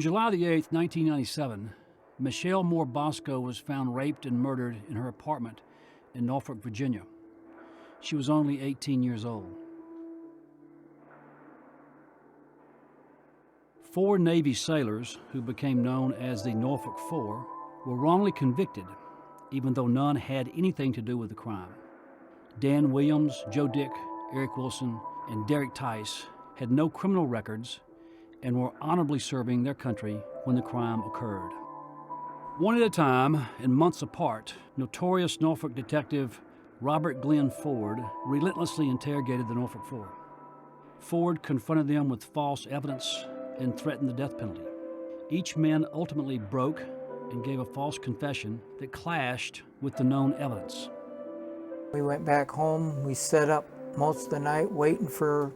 July the 8th, 1997, Michelle Moore Bosco was found raped and murdered in her apartment in Norfolk, Virginia. She was only 18 years old. 4 Navy sailors, who became known as the Norfolk Four, were wrongly convicted, even though none had anything to do with the crime. Dan Williams, Joe Dick, Eric Wilson, and Derek Tice had no criminal records and were honorably serving their country when the crime occurred. One at a time and months apart, notorious Norfolk detective Robert Glenn Ford relentlessly interrogated the Norfolk Four. Ford confronted them with false evidence and threatened the death penalty. Each man ultimately broke and gave a false confession that clashed with the known evidence. We went back home. We sat up most of the night waiting for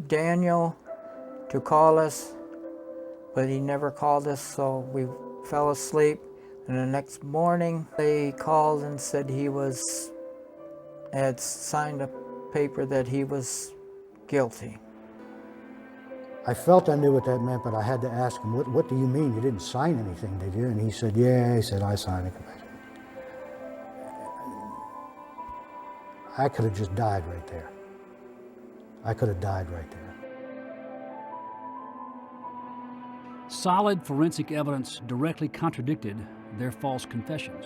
Daniel to call us, but he never called us, so we fell asleep. And the next morning, they called and said he had signed a paper that he was guilty. I felt I knew what that meant, but I had to ask him, what do you mean? You didn't sign anything, did you? And he said, yeah, he said, I signed a confession. I could have just died right there. I could have died right there. Solid forensic evidence directly contradicted their false confessions.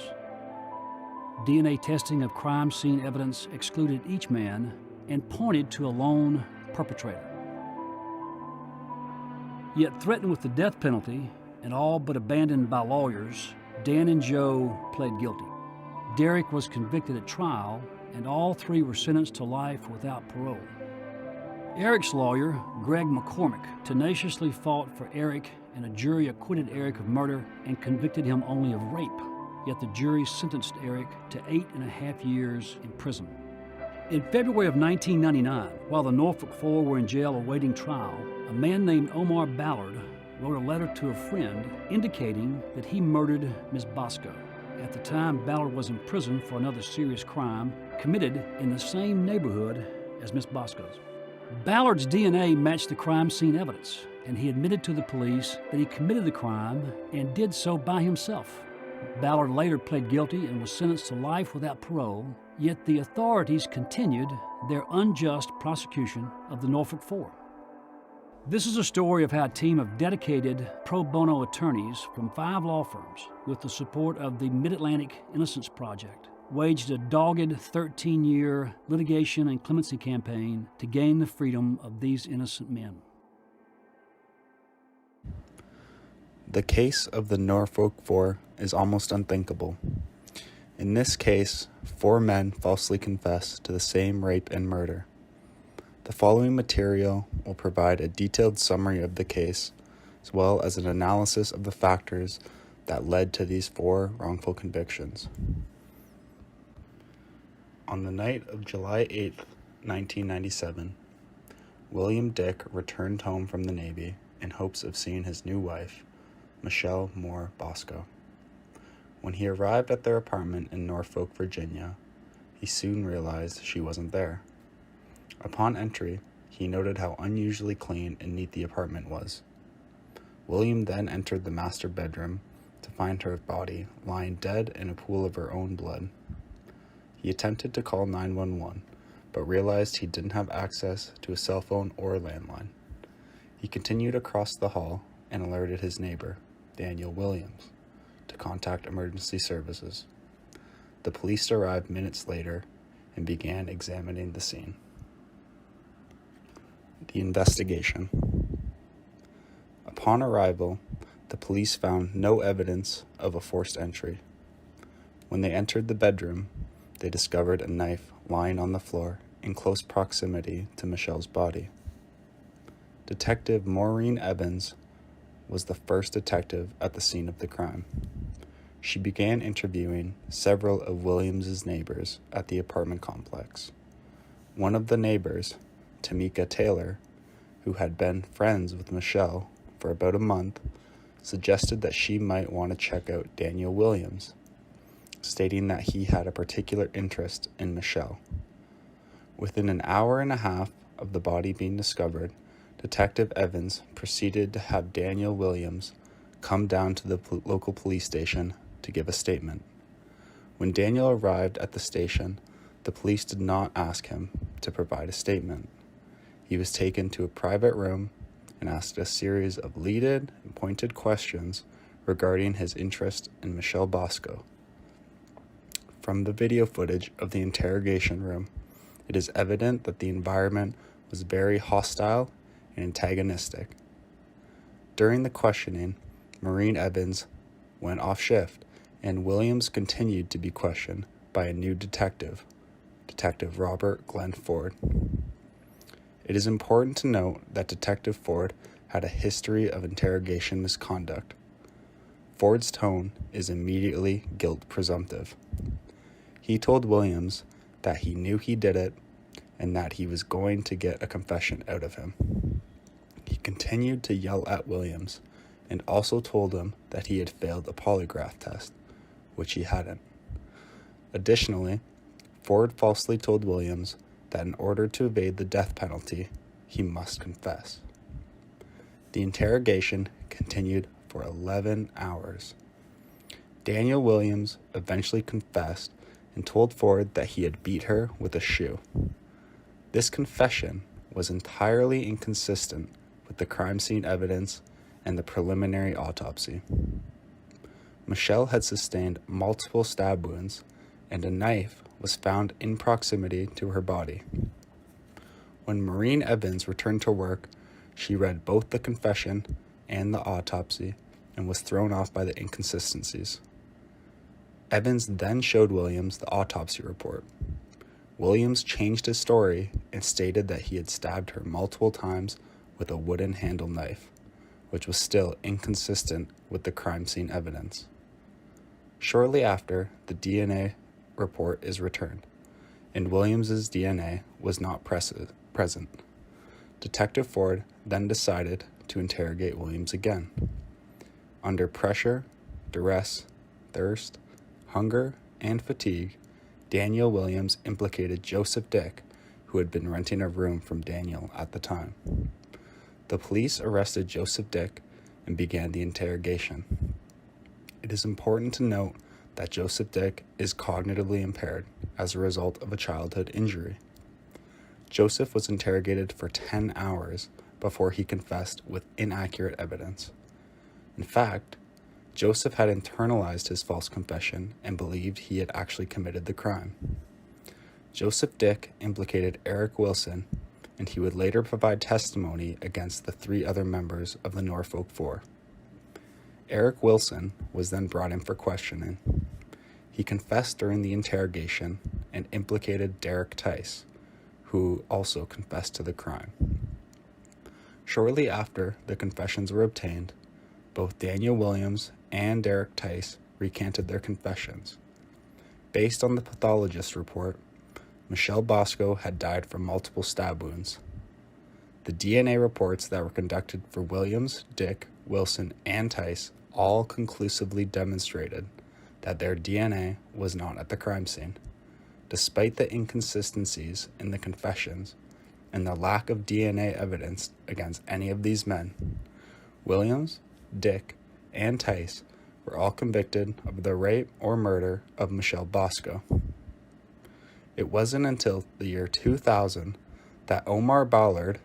DNA testing of crime scene evidence excluded each man and pointed to a lone perpetrator. Yet threatened with the death penalty and all but abandoned by lawyers, Dan and Joe pled guilty. Derek was convicted at trial, and all 3 were sentenced to life without parole. Eric's lawyer, Greg McCormick, tenaciously fought for Eric, and a jury acquitted Eric of murder and convicted him only of rape. Yet the jury sentenced Eric to 8.5 years in prison. In February of 1999, while the Norfolk Four were in jail awaiting trial, a man named Omar Ballard wrote a letter to a friend indicating that he murdered Ms. Bosco. At the time, Ballard was in prison for another serious crime committed in the same neighborhood as Ms. Bosco's. Ballard's DNA matched the crime scene evidence, and he admitted to the police that he committed the crime and did so by himself. Ballard later pled guilty and was sentenced to life without parole, yet the authorities continued their unjust prosecution of the Norfolk Four. This is a story of how a team of dedicated pro bono attorneys from 5 law firms, with the support of the Mid-Atlantic Innocence Project, waged a dogged 13-year litigation and clemency campaign to gain the freedom of these innocent men. The case of the Norfolk Four is almost unthinkable. In this case, 4 men falsely confessed to the same rape and murder. The following material will provide a detailed summary of the case, as well as an analysis of the factors that led to these 4 wrongful convictions. On the night of July 8, 1997, William Dick returned home from the Navy in hopes of seeing his new wife, Michelle Moore Bosco. When he arrived at their apartment in Norfolk, Virginia, he soon realized she wasn't there. Upon entry, he noted how unusually clean and neat the apartment was. William then entered the master bedroom to find her body lying dead in a pool of her own blood. He attempted to call 911, but realized he didn't have access to a cell phone or a landline. He continued across the hall and alerted his neighbor, Daniel Williams, to contact emergency services. The police arrived minutes later and began examining the scene. The investigation. Upon arrival, the police found no evidence of a forced entry. When they entered the bedroom, they discovered a knife lying on the floor in close proximity to Michelle's body. Detective Maureen Evans was the first detective at the scene of the crime. She began interviewing several of Williams's neighbors at the apartment complex. One of the neighbors, Tamika Taylor, who had been friends with Michelle for about a month, suggested that she might want to check out Daniel Williams, stating that he had a particular interest in Michelle. Within an hour and a half of the body being discovered, Detective Evans proceeded to have Daniel Williams come down to the local police station to give a statement. When Daniel arrived at the station, the police did not ask him to provide a statement. He was taken to a private room and asked a series of leaded and pointed questions regarding his interest in Michelle Bosco. From the video footage of the interrogation room, it is evident that the environment was very hostile and antagonistic. During the questioning, Maureen Evans went off shift, and Williams continued to be questioned by a new detective, Detective Robert Glenn Ford. It is important to note that Detective Ford had a history of interrogation misconduct. Ford's tone is immediately guilt presumptive. He told Williams that he knew he did it and that he was going to get a confession out of him. He continued to yell at Williams and also told him that he had failed a polygraph test, which he hadn't. Additionally, Ford falsely told Williams that in order to evade the death penalty, he must confess. The interrogation continued for 11 hours. Daniel Williams eventually confessed and told Ford that he had beat her with a shoe. This confession was entirely inconsistent with the crime scene evidence and the preliminary autopsy. Michelle had sustained multiple stab wounds, and a knife was found in proximity to her body. When Maureen Evans returned to work, she read both the confession and the autopsy and was thrown off by the inconsistencies. Evans then showed Williams the autopsy report. Williams changed his story and stated that he had stabbed her multiple times with a wooden handle knife, which was still inconsistent with the crime scene evidence. Shortly after, the DNA report is returned, and Williams's DNA was not present. Detective Ford then decided to interrogate Williams again. Under pressure, duress, thirst, hunger, and fatigue, Daniel Williams implicated Joseph Dick, who had been renting a room from Daniel at the time. The police arrested Joseph Dick and began the interrogation. It is important to note that Joseph Dick is cognitively impaired as a result of a childhood injury. Joseph was interrogated for 10 hours before he confessed with inaccurate evidence. In fact, Joseph had internalized his false confession and believed he had actually committed the crime. Joseph Dick implicated Eric Wilson, and he would later provide testimony against the 3 other members of the Norfolk Four. Eric Wilson was then brought in for questioning. He confessed during the interrogation and implicated Derek Tice, who also confessed to the crime. Shortly after the confessions were obtained, both Daniel Williams and Derek Tice recanted their confessions. Based on the pathologist's report, Michelle Bosco had died from multiple stab wounds. The DNA reports that were conducted for Williams, Dick, Wilson, and Tice all conclusively demonstrated that their DNA was not at the crime scene. Despite the inconsistencies in the confessions and the lack of DNA evidence against any of these men, Williams, Dick, and Tice were all convicted of the rape or murder of Michelle Bosco. It wasn't until the year 2000 that Omar Ballard,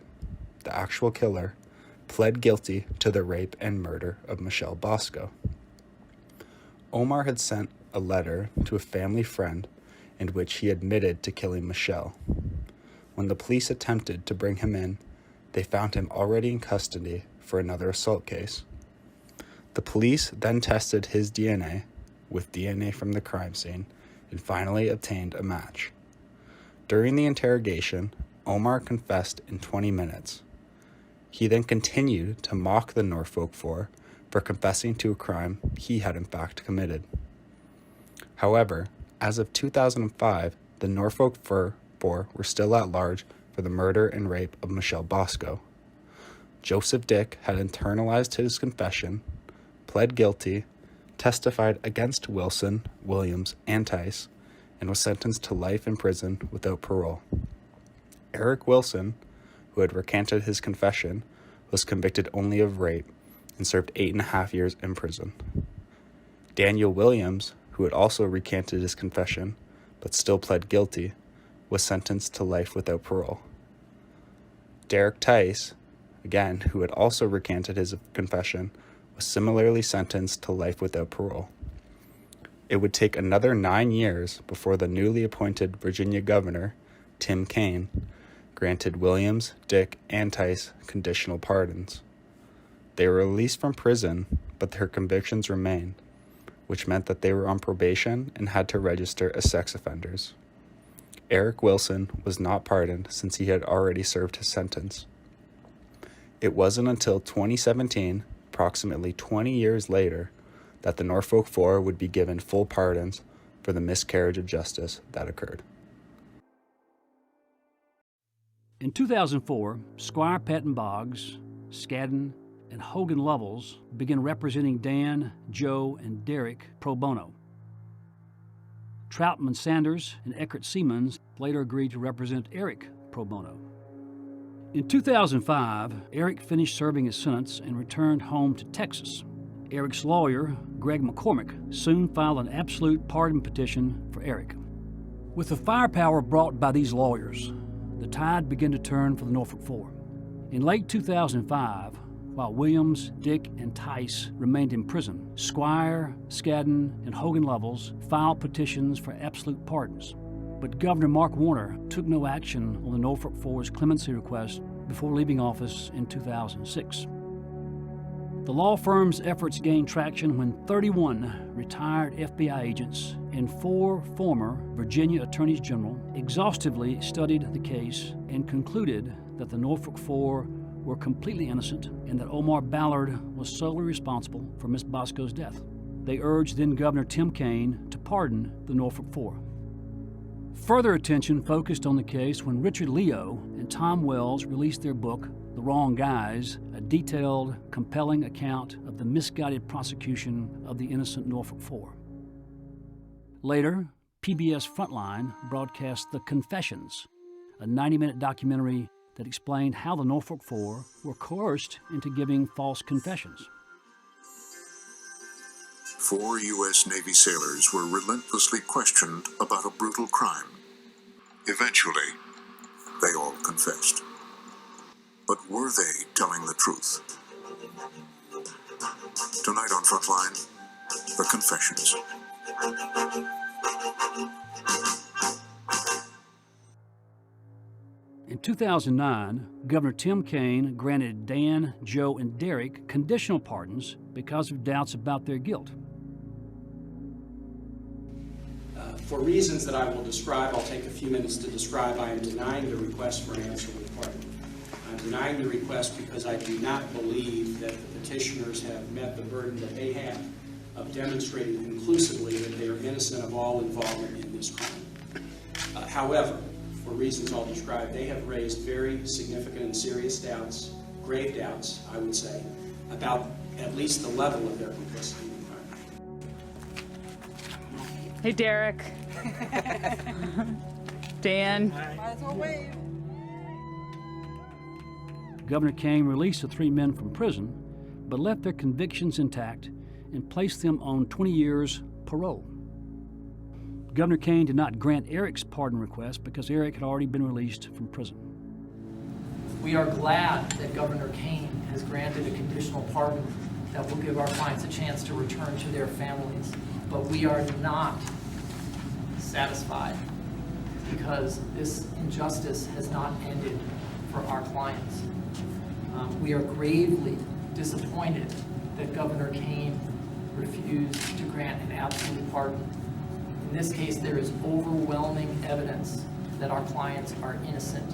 the actual killer, pled guilty to the rape and murder of Michelle Bosco. Omar had sent a letter to a family friend in which he admitted to killing Michelle. When the police attempted to bring him in, they found him already in custody for another assault case. The police then tested his DNA with DNA from the crime scene and finally obtained a match. During the interrogation, Omar confessed in 20 minutes. He then continued to mock the Norfolk Four for confessing to a crime he had in fact committed. However, as of 2005, the Norfolk Four were still at large for the murder and rape of Michelle Bosco. Joseph Dick had internalized his confession, pled guilty, testified against Wilson, Williams, and Tice, and was sentenced to life in prison without parole. Eric Wilson, who had recanted his confession, was convicted only of rape and served 8.5 years in prison. Daniel Williams, who had also recanted his confession, but still pled guilty, was sentenced to life without parole. Derek Tice, again, who had also recanted his confession, was similarly sentenced to life without parole. It would take another 9 years before the newly appointed Virginia governor, Tim Kaine, granted Williams, Dick, and Tice conditional pardons. They were released from prison, but their convictions remained, which meant that they were on probation and had to register as sex offenders. Eric Wilson was not pardoned since he had already served his sentence. It wasn't until 2017, approximately 20 years later, that the Norfolk Four would be given full pardons for the miscarriage of justice that occurred. In 2004, Squire Patton Boggs, Skadden, and Hogan Lovells began representing Dan, Joe, and Derek pro bono. Troutman Sanders and Eckert Siemens later agreed to represent Eric pro bono. In 2005, Eric finished serving his sentence and returned home to Texas. Eric's lawyer, Greg McCormick, soon filed an absolute pardon petition for Eric. With the firepower brought by these lawyers, the tide began to turn for the Norfolk Four. In late 2005, while Williams, Dick, and Tice remained in prison, Squire, Skadden, and Hogan Lovells filed petitions for absolute pardons. But Governor Mark Warner took no action on the Norfolk Four's clemency request before leaving office in 2006. The law firm's efforts gained traction when 31 retired FBI agents and 4 former Virginia attorneys general exhaustively studied the case and concluded that the Norfolk Four were completely innocent and that Omar Ballard was solely responsible for Miss Bosco's death. They urged then-Governor Tim Kaine to pardon the Norfolk Four. Further attention focused on the case when Richard Leo and Tom Wells released their book, The Wrong Guys, a detailed, compelling account of the misguided prosecution of the innocent Norfolk Four. Later, PBS Frontline broadcast The Confessions, a 90-minute documentary that explained how the Norfolk Four were coerced into giving false confessions. 4 U.S. Navy sailors were relentlessly questioned about a brutal crime. Eventually, they all confessed. But were they telling the truth? Tonight on Frontline, The Confessions. In 2009, Governor Tim Kaine granted Dan, Joe, and Derek conditional pardons because of doubts about their guilt. For reasons that I will describe, I'll take a few minutes to describe. I am denying the request for an absolute pardon. I'm denying the request because I do not believe that the petitioners have met the burden that they have of demonstrating conclusively that they are innocent of all involvement in this crime. However, for reasons I'll describe, they have raised very significant and serious doubts, grave doubts, I would say, about at least the level of their complicity in the crime. Hey, Derek. Dan. Might as well wave. Governor Kaine released the 3 men from prison, but left their convictions intact and placed them on 20 years parole. Governor Kaine did not grant Eric's pardon request because Eric had already been released from prison. We are glad that Governor Kaine has granted a conditional pardon that will give our clients a chance to return to their families. But we are not satisfied because this injustice has not ended for our clients. We are gravely disappointed that Governor Kaine refused to grant an absolute pardon. In this case, there is overwhelming evidence that our clients are innocent.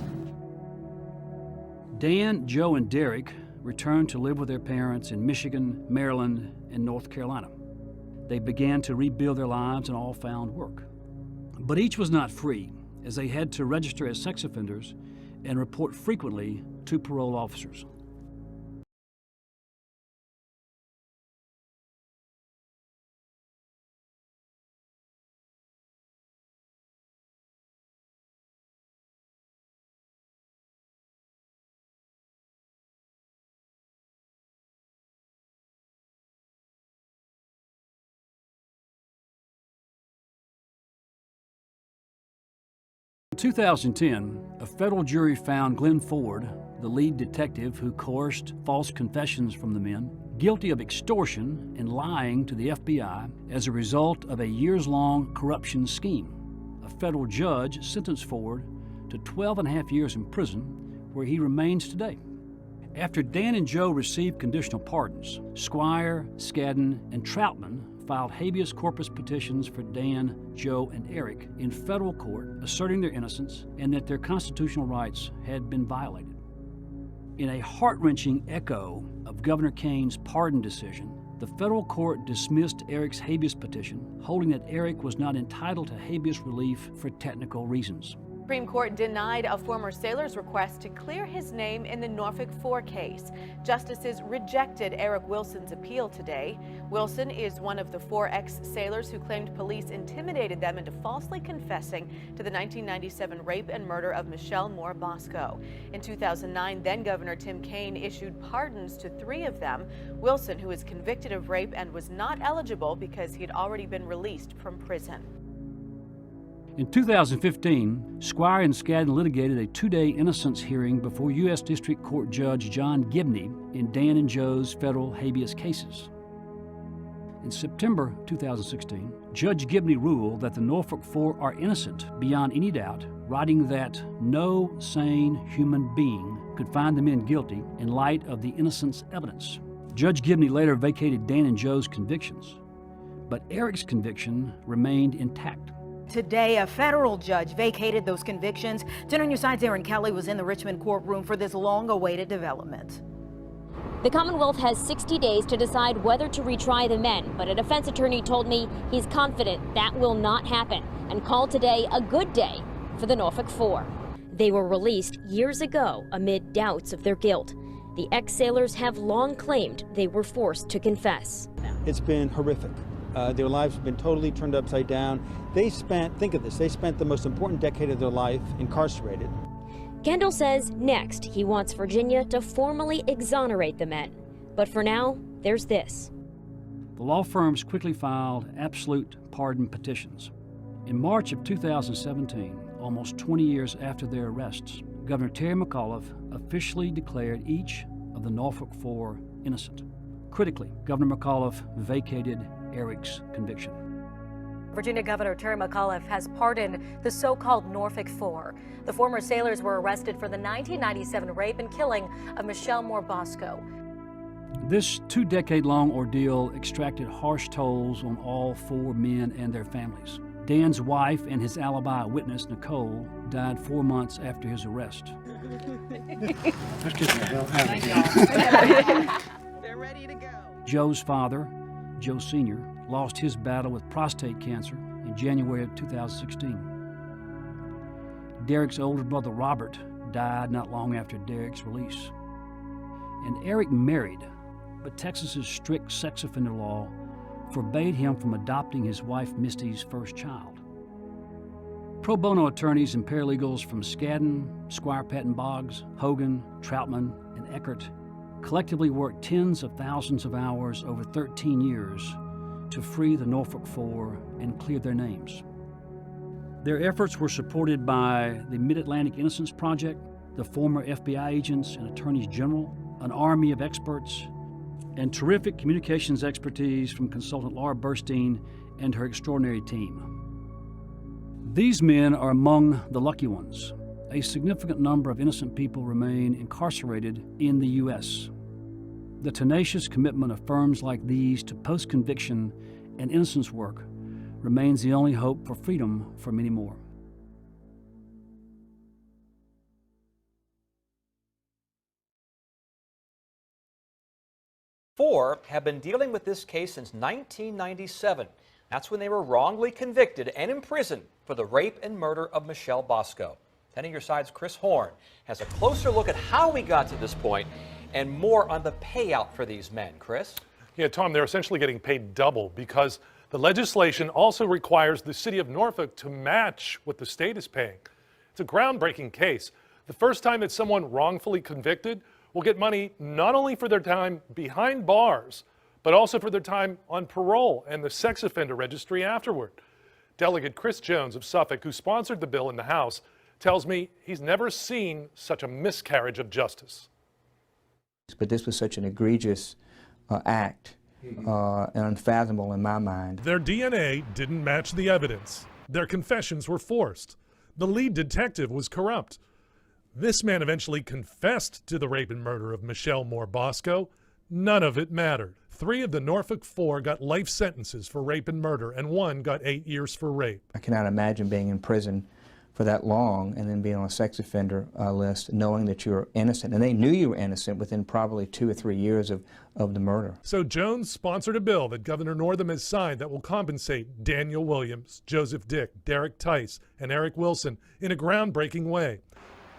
Dan, Joe, and Derek returned to live with their parents in Michigan, Maryland, and North Carolina. They began to rebuild their lives and all found work. But each was not free, as they had to register as sex offenders and report frequently to parole officers. 2010, a federal jury found Glenn Ford, the lead detective who coerced false confessions from the men, guilty of extortion and lying to the FBI as a result of a years-long corruption scheme. A federal judge sentenced Ford to 12.5 years in prison, where he remains today. After Dan and Joe received conditional pardons, Squire, Skadden, and Troutman filed habeas corpus petitions for Dan, Joe, and Eric in federal court, asserting their innocence and that their constitutional rights had been violated. In a heart-wrenching echo of Governor Kane's pardon decision, the federal court dismissed Eric's habeas petition, holding that Eric was not entitled to habeas relief for technical reasons. Supreme Court denied a former sailor's request to clear his name in the Norfolk 4 case. Justices rejected Eric Wilson's appeal today. Wilson is one of the 4 ex-sailors who claimed police intimidated them into falsely confessing to the 1997 rape and murder of Michelle Moore Bosco. In 2009, then-Governor Tim Kaine issued pardons to 3 of them. Wilson, who was convicted of rape and was not eligible because he had already been released from prison. In 2015, Squire and Skadden litigated a 2-day innocence hearing before U.S. District Court Judge John Gibney in Dan and Joe's federal habeas cases. In September 2016, Judge Gibney ruled that the Norfolk 4 are innocent beyond any doubt, writing that no sane human being could find the men guilty in light of the innocence evidence. Judge Gibney later vacated Dan and Joe's convictions, but Eric's conviction remained intact. Today, a federal judge vacated those convictions. 10 on your side's Aaron Kelly was in the Richmond courtroom for this long-awaited development. The Commonwealth has 60 days to decide whether to retry the men, but a defense attorney told me he's confident that will not happen and called today a good day for the Norfolk 4. They were released years ago amid doubts of their guilt. The ex-sailors have long claimed they were forced to confess. It's been horrific. Their lives have been totally turned upside down. They spent, think of this, they spent the most important decade of their life incarcerated. Kendall says next he wants Virginia to formally exonerate the men. But for now, there's this. The law firms quickly filed absolute pardon petitions. In March of 2017, almost 20 years after their arrests, Governor Terry McAuliffe officially declared each of the Norfolk 4 innocent. Critically, Governor McAuliffe vacated Eric's conviction. Virginia Governor Terry McAuliffe has pardoned the so-called Norfolk 4. The former sailors were arrested for the 1997 rape and killing of Michelle Moore Bosco. This 2-decade-long ordeal extracted harsh tolls on all 4 men and their families. Dan's wife and his alibi witness, Nicole, died 4 months after his arrest. Let's get the hell out of here. They're ready to go. Joe's father, Joe Sr., lost his battle with prostate cancer in January of 2016. Derek's older brother, Robert, died not long after Derek's release. And Eric married, but Texas's strict sex offender law forbade him from adopting his wife Misty's first child. Pro bono attorneys and paralegals from Skadden, Squire Patton Boggs, Hogan, Troutman, and Eckert collectively worked tens of thousands of hours over 13 years to free the Norfolk 4 and clear their names. Their efforts were supported by the Mid-Atlantic Innocence Project, the former FBI agents and attorneys general, an army of experts, and terrific communications expertise from consultant Laura Burstein and her extraordinary team. These men are among the lucky ones. A significant number of innocent people remain incarcerated in the U.S. The tenacious commitment of firms like these to post-conviction and innocence work remains the only hope for freedom for many more. Four have been dealing with this case since 1997. That's when they were wrongly convicted and imprisoned for the rape and murder of Michelle Bosco. 10 on your side's Chris Horn has a closer look at how we got to this point and more on the payout for these men. Chris? Yeah, Tom, they're essentially getting paid double because the legislation also requires the city of Norfolk to match what the state is paying. It's a groundbreaking case. The first time that someone wrongfully convicted will get money not only for their time behind bars, but also for their time on parole and the sex offender registry afterward. Delegate Chris Jones of Suffolk, who sponsored the bill in the House, tells me he's never seen such a miscarriage of justice. But this was such an egregious act, and unfathomable in my mind. Their DNA didn't match the evidence. Their confessions were forced. The lead detective was corrupt. This man eventually confessed to the rape and murder of Michelle Moore Bosco. None of it mattered. 3 of the Norfolk 4 got life sentences for rape and murder, and 1 got 8 years for rape. I cannot imagine being in prison for that long and then being on a sex offender list, knowing that you're innocent. And they knew you were innocent within probably 2 or 3 years of the murder. So Jones sponsored a bill that Governor Northam has signed that will compensate Daniel Williams, Joseph Dick, Derek Tice, and Eric Wilson in a groundbreaking way.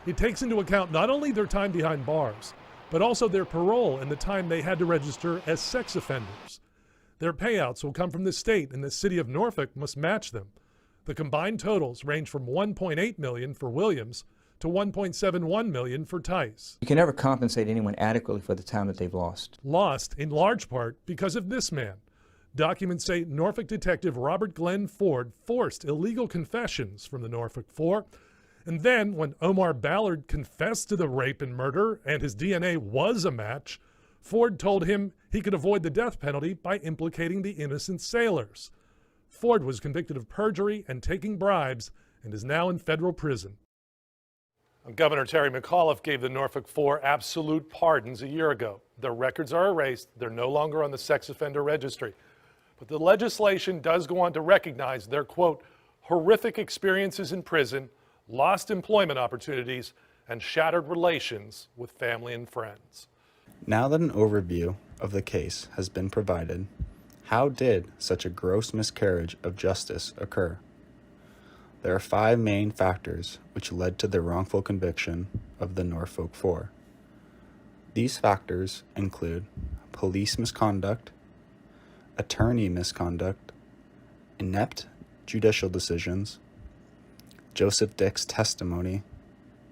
It takes into account not only their time behind bars, but also their parole and the time they had to register as sex offenders. Their payouts will come from the state, and the city of Norfolk must match them. The combined totals range from $1.8 million for Williams to $1.71 million for Tice. You can never compensate anyone adequately for the time that they've lost. Lost in large part because of this man. Documents say Norfolk detective Robert Glenn Ford forced illegal confessions from the Norfolk 4. And then, when Omar Ballard confessed to the rape and murder and his DNA was a match, Ford told him he could avoid the death penalty by implicating the innocent sailors. Ford was convicted of perjury and taking bribes and is now in federal prison. Governor Terry McAuliffe gave the Norfolk 4 absolute pardons a year ago. Their records are erased. They're no longer on the sex offender registry. But the legislation does go on to recognize their, quote, horrific experiences in prison, lost employment opportunities, and shattered relations with family and friends. Now that an overview of the case has been provided, how did such a gross miscarriage of justice occur? There are 5 main factors which led to the wrongful conviction of the Norfolk 4. These factors include police misconduct, attorney misconduct, inept judicial decisions, Joseph Dick's testimony,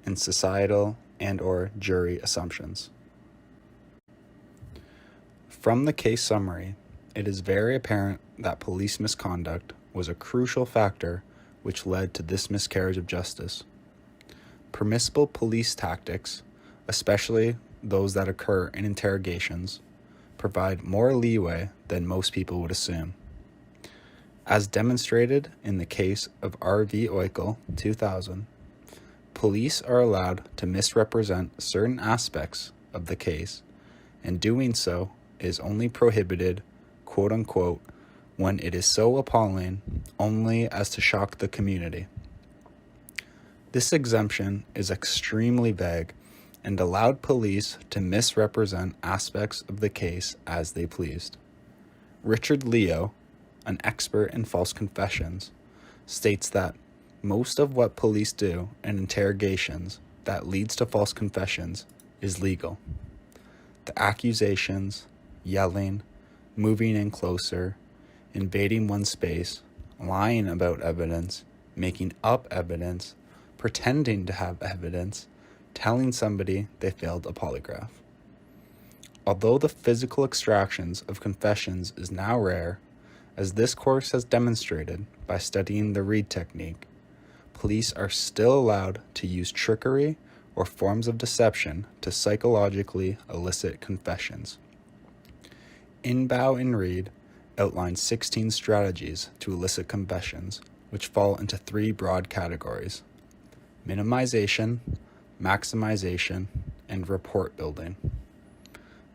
and societal and/or jury assumptions. From the case summary, it is very apparent that police misconduct was a crucial factor which led to this miscarriage of justice. Permissible police tactics, especially those that occur in interrogations, provide more leeway than most people would assume. As demonstrated in the case of R.V. Oikel, 2000, police are allowed to misrepresent certain aspects of the case, and doing so is only prohibited, quote-unquote, when it is so appalling only as to shock the community. This exemption is extremely vague and allowed police to misrepresent aspects of the case as they pleased. Richard Leo, an expert in false confessions, states that most of what police do in interrogations that leads to false confessions is legal. The accusations, yelling, moving in closer, invading one's space, lying about evidence, making up evidence, pretending to have evidence, telling somebody they failed a polygraph. Although the physical extractions of confessions is now rare, as this course has demonstrated by studying the Reed technique, police are still allowed to use trickery or forms of deception to psychologically elicit confessions. Inbow and Reed outline 16 strategies to elicit confessions, which fall into 3 broad categories: minimization, maximization, and report building.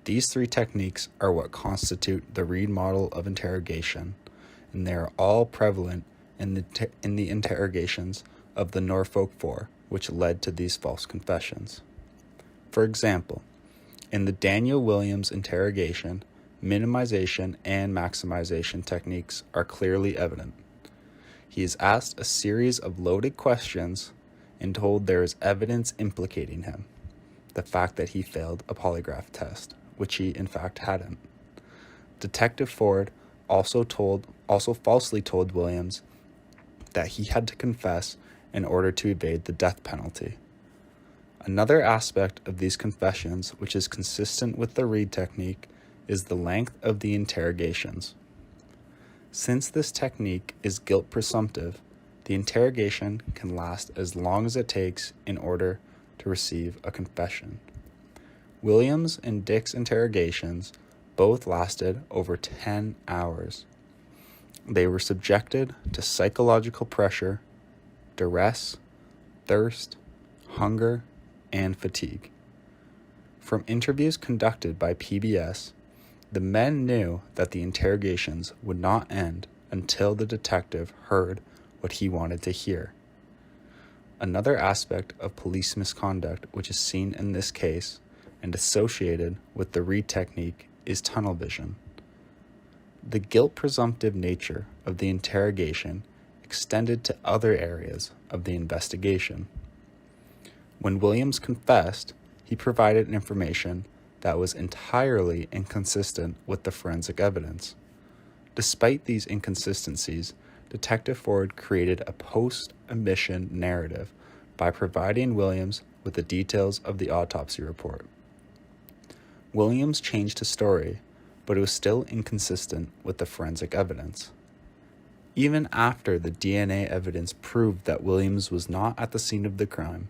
These 3 techniques are what constitute the Reed model of interrogation, and they are all prevalent in the interrogations of the Norfolk 4, which led to these false confessions. For example, in the Daniel Williams interrogation, minimization and maximization techniques are clearly evident. He is asked a series of loaded questions and told there is evidence implicating him, the fact that he failed a polygraph test, which he in fact hadn't. Detective Ford also falsely told Williams that he had to confess in order to evade the death penalty. Another aspect of these confessions, which is consistent with the Reed technique, is the length of the interrogations. Since this technique is guilt presumptive, The interrogation can last as long as it takes in order to receive a confession. Williams and Dick's interrogations both lasted over 10 hours. They were subjected to psychological pressure, duress, thirst, hunger, and fatigue. From interviews conducted by PBS, the men knew that the interrogations would not end until the detective heard what he wanted to hear. Another aspect of police misconduct which is seen in this case and associated with the Reed technique is tunnel vision. The guilt presumptive nature of the interrogation extended to other areas of the investigation. When Williams confessed, he provided information that was entirely inconsistent with the forensic evidence. Despite these inconsistencies, Detective Ford created a post-admission narrative by providing Williams with the details of the autopsy report. Williams changed his story, but it was still inconsistent with the forensic evidence. Even after the DNA evidence proved that Williams was not at the scene of the crime,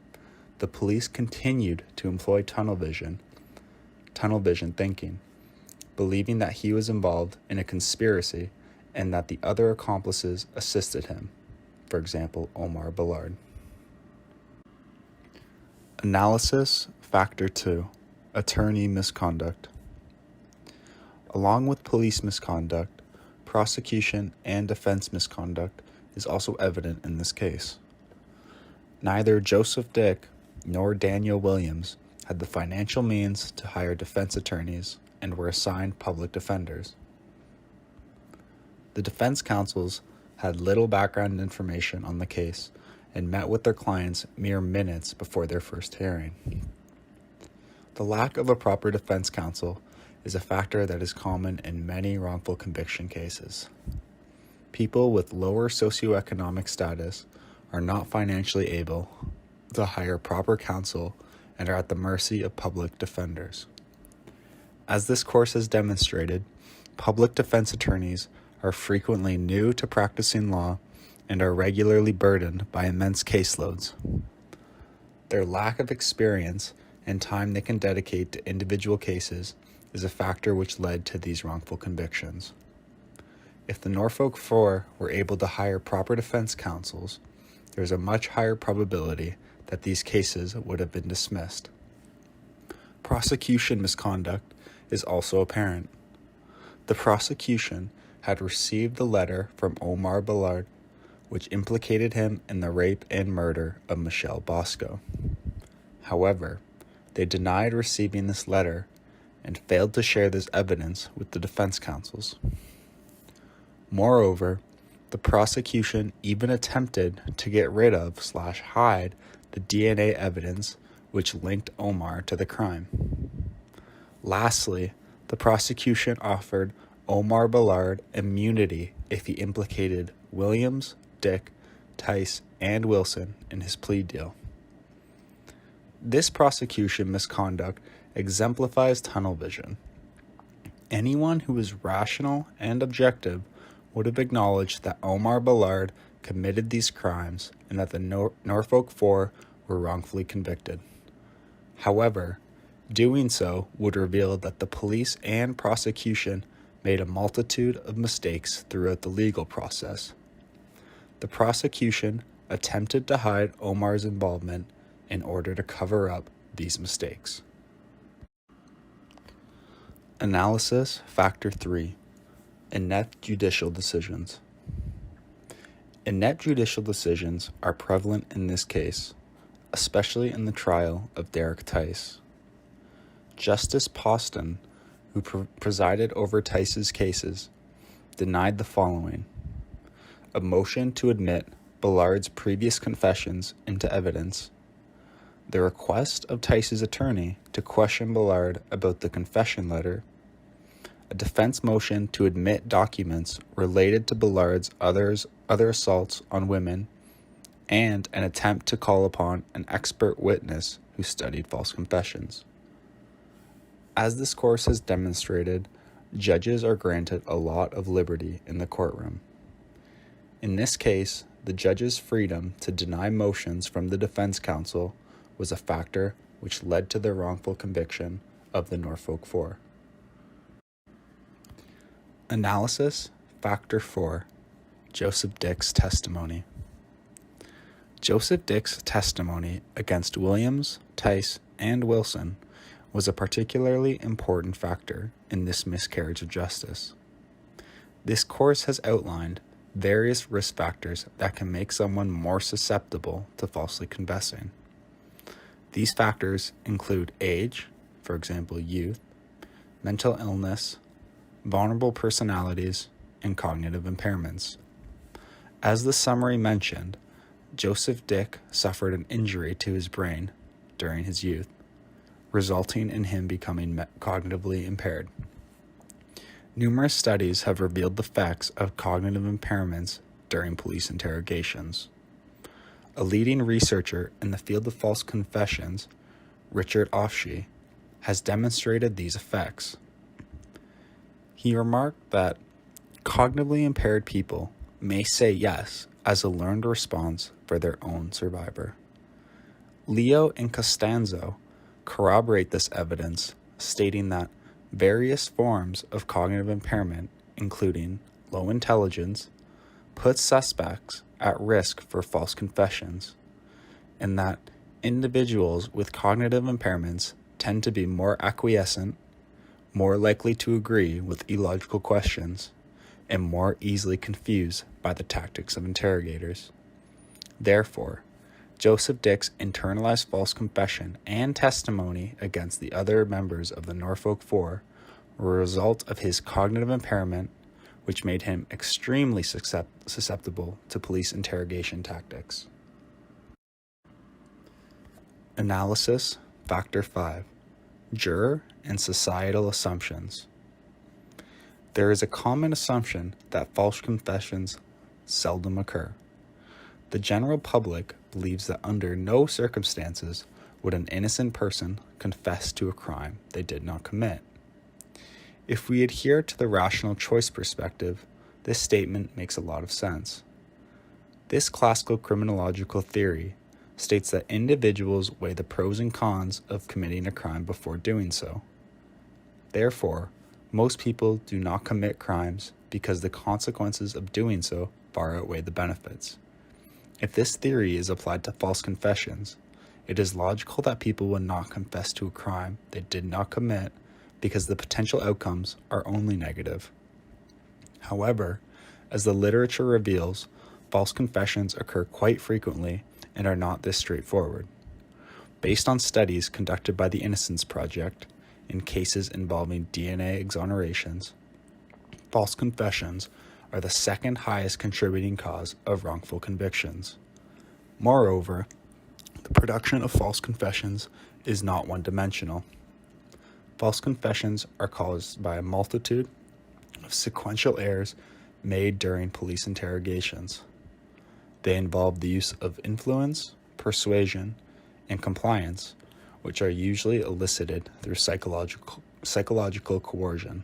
the police continued to employ tunnel vision thinking, believing that he was involved in a conspiracy and that the other accomplices assisted him, for example, Omar Ballard. Analysis Factor 2: Attorney misconduct. Along with police misconduct, prosecution and defense misconduct is also evident in this case. Neither Joseph Dick nor Daniel Williams had the financial means to hire defense attorneys and were assigned public defenders. The defense counsels had little background information on the case and met with their clients mere minutes before their first hearing. The lack of a proper defense counsel is a factor that is common in many wrongful conviction cases. People with lower socioeconomic status are not financially able to hire proper counsel and are at the mercy of public defenders. As this course has demonstrated, public defense attorneys are frequently new to practicing law and are regularly burdened by immense caseloads. Their lack of experience and time they can dedicate to individual cases is a factor which led to these wrongful convictions. If the Norfolk Four were able to hire proper defense counsels, there is a much higher probability that these cases would have been dismissed. Prosecution misconduct is also apparent. The prosecution had received the letter from Omar Ballard, which implicated him in the rape and murder of Michelle Bosco. However, they denied receiving this letter and failed to share this evidence with the defense counsels. Moreover, the prosecution even attempted to get rid of / hide the DNA evidence which linked Omar to the crime. Lastly, the prosecution offered Omar Ballard immunity if he implicated Williams, Dick, Tice, and Wilson in his plea deal. This prosecution misconduct exemplifies tunnel vision. Anyone who is rational and objective would have acknowledged that Omar Ballard committed these crimes and that the Norfolk Four were wrongfully convicted. However, doing so would reveal that the police and prosecution made a multitude of mistakes throughout the legal process. The prosecution attempted to hide Omar's involvement in order to cover up these mistakes. Analysis Factor 3: Inept judicial decisions. Inept judicial decisions are prevalent in this case, especially in the trial of Derek Tice. Justice Poston, who presided over Tice's cases, denied the following: a motion to admit Ballard's previous confessions into evidence, the request of Tice's attorney to question Ballard about the confession letter, a defense motion to admit documents related to Ballard's other assaults on women, and an attempt to call upon an expert witness who studied false confessions. As this course has demonstrated, judges are granted a lot of liberty in the courtroom. In this case, the judge's freedom to deny motions from the defense counsel was a factor which led to the wrongful conviction of the Norfolk Four. Analysis, Factor 4, Joseph Dick's testimony. Joseph Dick's testimony against Williams, Tice, and Wilson was a particularly important factor in this miscarriage of justice. This course has outlined various risk factors that can make someone more susceptible to falsely confessing. These factors include age, for example, youth, mental illness, vulnerable personalities, and cognitive impairments. As the summary mentioned, Joseph Dick suffered an injury to his brain during his youth, resulting in him becoming cognitively impaired. Numerous studies have revealed the effects of cognitive impairments during police interrogations. A leading researcher in the field of false confessions, Richard Offshee, has demonstrated these effects. He remarked that cognitively impaired people may say yes as a learned response for their own survivor. Leo and Costanzo corroborate this evidence, stating that various forms of cognitive impairment, including low intelligence, put suspects at risk for false confessions, and that individuals with cognitive impairments tend to be more acquiescent, more likely to agree with illogical questions, and more easily confused by the tactics of interrogators. Therefore, Joseph Dick's internalized false confession and testimony against the other members of the Norfolk Four were a result of his cognitive impairment, which made him extremely susceptible to police interrogation tactics. Analysis, Factor 5, Juror and Societal Assumptions. There is a common assumption that false confessions seldom occur. The general public believes that under no circumstances would an innocent person confess to a crime they did not commit. If we adhere to the rational choice perspective, this statement makes a lot of sense. This classical criminological theory states that individuals weigh the pros and cons of committing a crime before doing so. Therefore, most people do not commit crimes because the consequences of doing so far outweigh the benefits. If this theory is applied to false confessions, it is logical that people would not confess to a crime they did not commit because the potential outcomes are only negative. However, as the literature reveals, false confessions occur quite frequently and are not this straightforward. Based on studies conducted by the Innocence Project in cases involving DNA exonerations, false confessions are the second highest contributing cause of wrongful convictions. Moreover, the production of false confessions is not one-dimensional. False confessions are caused by a multitude of sequential errors made during police interrogations. They involve the use of influence, persuasion, and compliance, which are usually elicited through psychological coercion.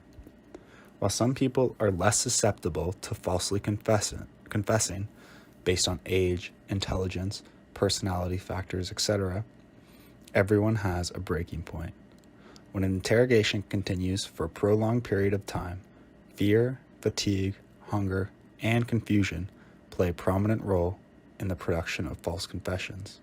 While some people are less susceptible to falsely confessing based on age, intelligence, personality factors, etc., everyone has a breaking point. When an interrogation continues for a prolonged period of time, fear, fatigue, hunger, and confusion play a prominent role in the production of false confessions.